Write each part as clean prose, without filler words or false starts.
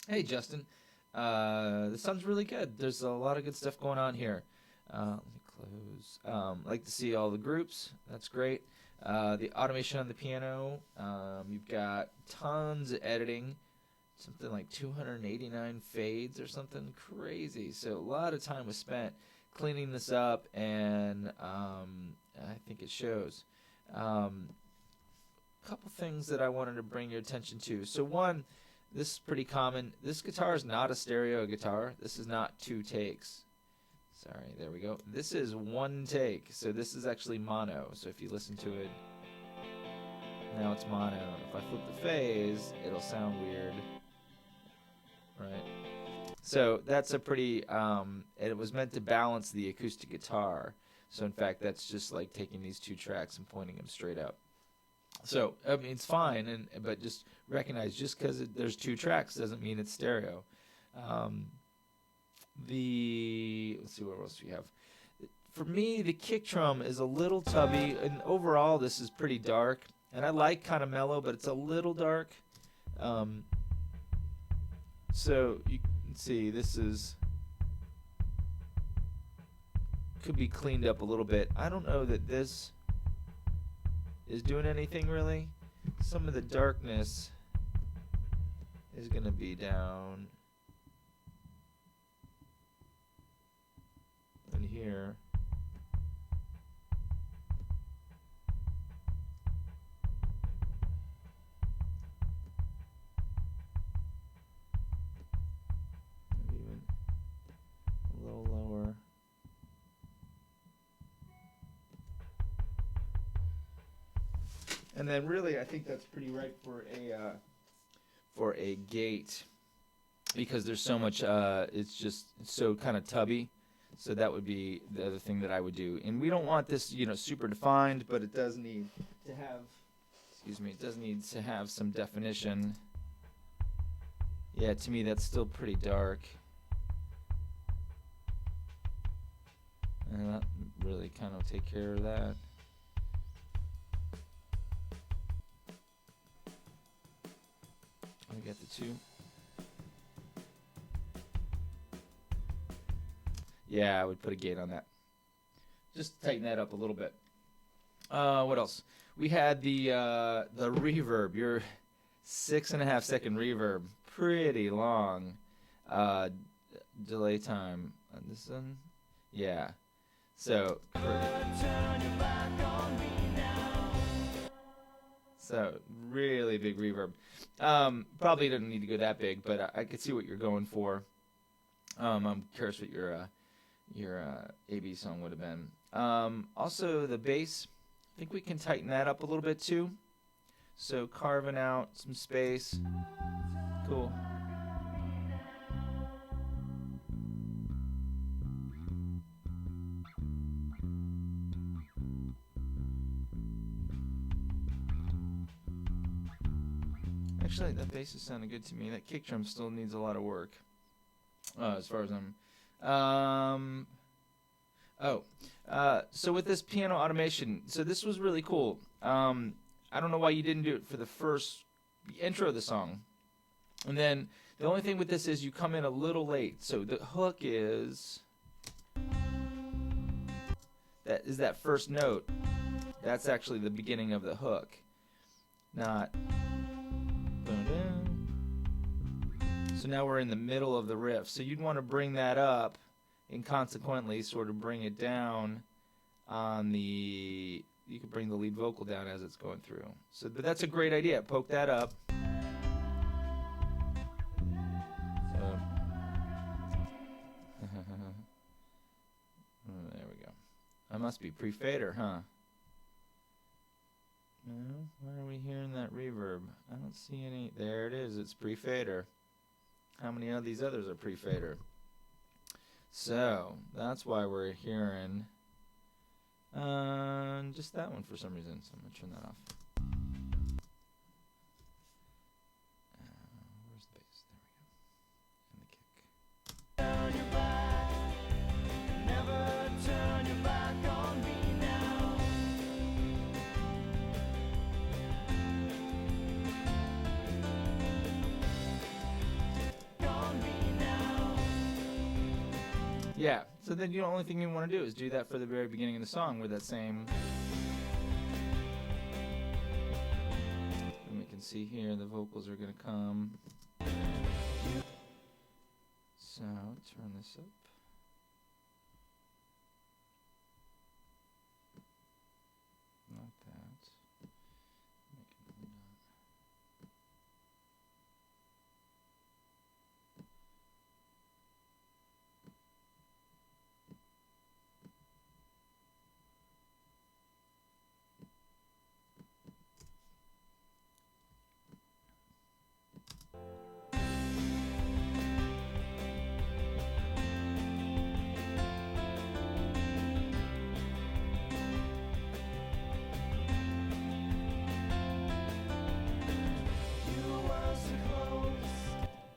Hey, Justin. This sounds really good. There's a lot of good stuff going on here. Let me close. Like to see all the groups. That's great. The automation on the piano. You've got tons of editing. Something like 289 fades or something crazy. So a lot of time was spent cleaning this up, and I think it shows. Couple things that I wanted to bring your attention to. So one, this is pretty common. This guitar is not a stereo guitar. This is not two takes. Sorry, there we go. This is one take. So this is actually mono. So if you listen to it, now it's mono. If I flip the phase, it'll sound weird. Right? So that's a pretty, it was meant to balance the acoustic guitar. So in fact, that's just like taking these two tracks and pointing them straight up. So I mean, it's fine, but just recognize just because there's two tracks doesn't mean it's stereo. Um, let's see what else we have. For me, the kick drum is a little tubby, and overall this is pretty dark. And I like kind of mellow, but it's a little dark. Um, so you can see this is could be cleaned up a little bit. I don't know that this is doing anything really. Some of the darkness is going to be down in here. Maybe even a little lower. And then really, I think that's pretty right for a gate, because there's so much. It's just so kind of tubby. So that would be the other thing that I would do. And we don't want this, super defined, but it does need to have. Excuse me. It does need to have some definition. Yeah, to me that's still pretty dark. And that really kind of take care of that. We got the two. Yeah, I would put a gate on that. Just tighten that up a little bit. What else? We had the reverb. Your 6.5 second reverb, pretty long. Delay time on this one. Yeah. So. So really big reverb. Probably didn't need to go that big, but I could see what you're going for. I'm curious what your AB song would have been. Also the bass, I think we can tighten that up a little bit too. So carving out some space. Cool. Actually, that bass is sounding good to me. That kick drum still needs a lot of work, as far as I'm. So with this piano automation, so this was really cool. I don't know why you didn't do it for the first intro of the song. And then the only thing with this is you come in a little late. So the hook is that first note. That's actually the beginning of the hook, not. So now we're in the middle of the riff. So you'd want to bring that up and consequently sort of bring it down on the. You could bring the lead vocal down as it's going through. So, but that's a great idea. Poke that up. So, there we go. I must be pre-fader, huh? No, why are we hearing that reverb? I don't see any. There it is. It's pre-fader. How many of these others are pre-fader? So that's why we're hearing just that one for some reason. So I'm gonna turn that off. Where's the bass? There we go. And the kick. Turn your back. Never turn your back on me now. Yeah, so then the only thing you want to do is do that for the very beginning of the song with that same. And we can see here the vocals are going to come. So, turn this up. Not that. Make another dot.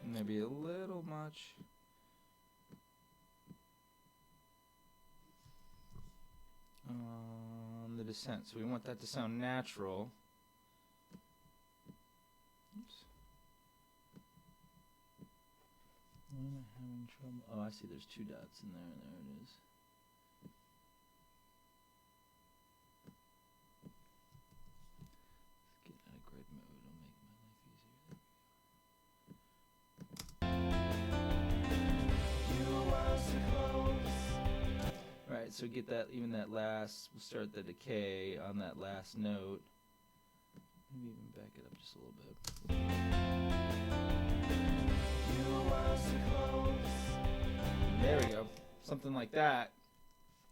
Maybe a little much. On the descent, so we want that to sound natural. Oops. Why am I having trouble? Oh, I see. There's 2 dots in there. There it is. Let's get out of grid mode. It'll make my life easier. Right, so get that, even that last, we'll start the decay on that last note. Maybe even back it up just a little bit. There we go, something like that.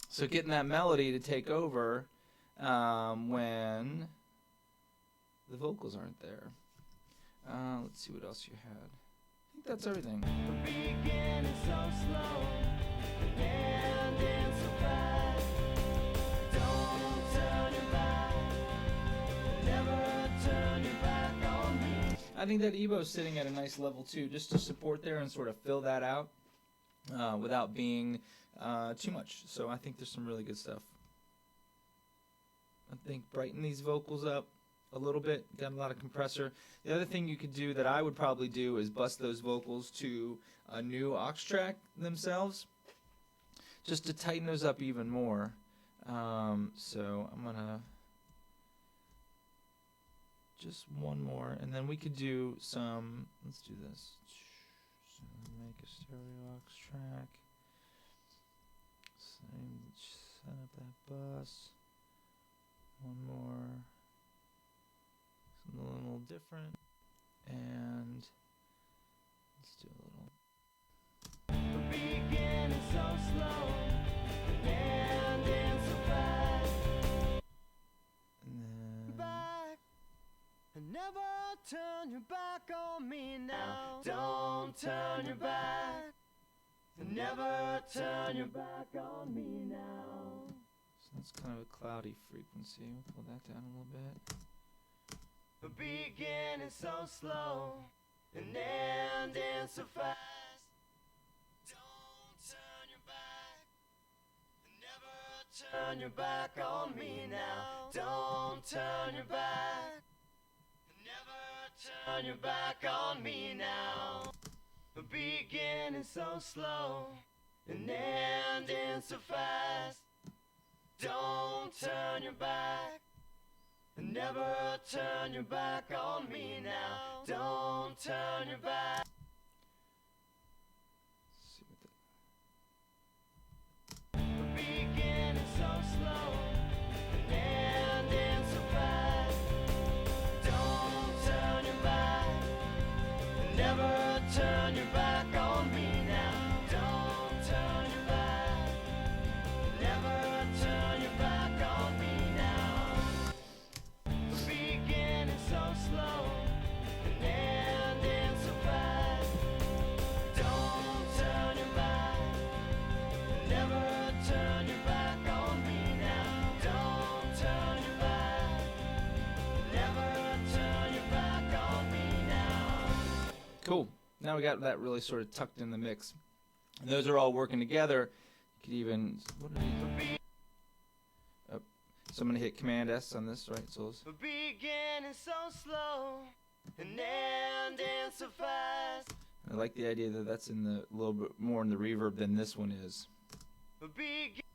So getting that melody to take over when the vocals aren't there. Let's see what else you had. I think that's everything. So slow. I think that Ebo's sitting at a nice level too, just to support there and sort of fill that out without being too much. So I think there's some really good stuff. I think brighten these vocals up a little bit, got a lot of compressor. The other thing you could do that I would probably do is bust those vocals to a new aux track themselves, just to tighten those up even more. So I'm gonna just one more, and then we could do some. Let's do this. So make a stereo aux track. Set up that bus. One more. Something a little different, and let's do a little. Beginning so slow, ending so fast, and then back, and never turn your back on me now. Don't turn your back, and never turn your back on me now. So that's kind of a cloudy frequency. We'll pull that down a little bit. Beginning so slow and ending so fast. Don't turn your back, and never turn your back on me now. Don't turn your back, and never turn your back on me now. Beginning so slow and ending so fast. Don't turn your back. Never turn your back on me now. Don't turn your back. Beginning so slow and ending so fast. Don't turn your back. Never turn your back on me now. Don't turn your back. Never turn your back on me now. Beginning so slow and ending so fast. Don't turn your back. Never turn your back on me now. Don't turn your back. Never turn your back on me now. Cool. Now we got that really sort of tucked in the mix. And those are all working together. You could even, what are these? So I'm going to hit Command S on this, right? So beginning so slow and ending so fast. I like the idea that that's in the a little bit more in the reverb than this one is. begin.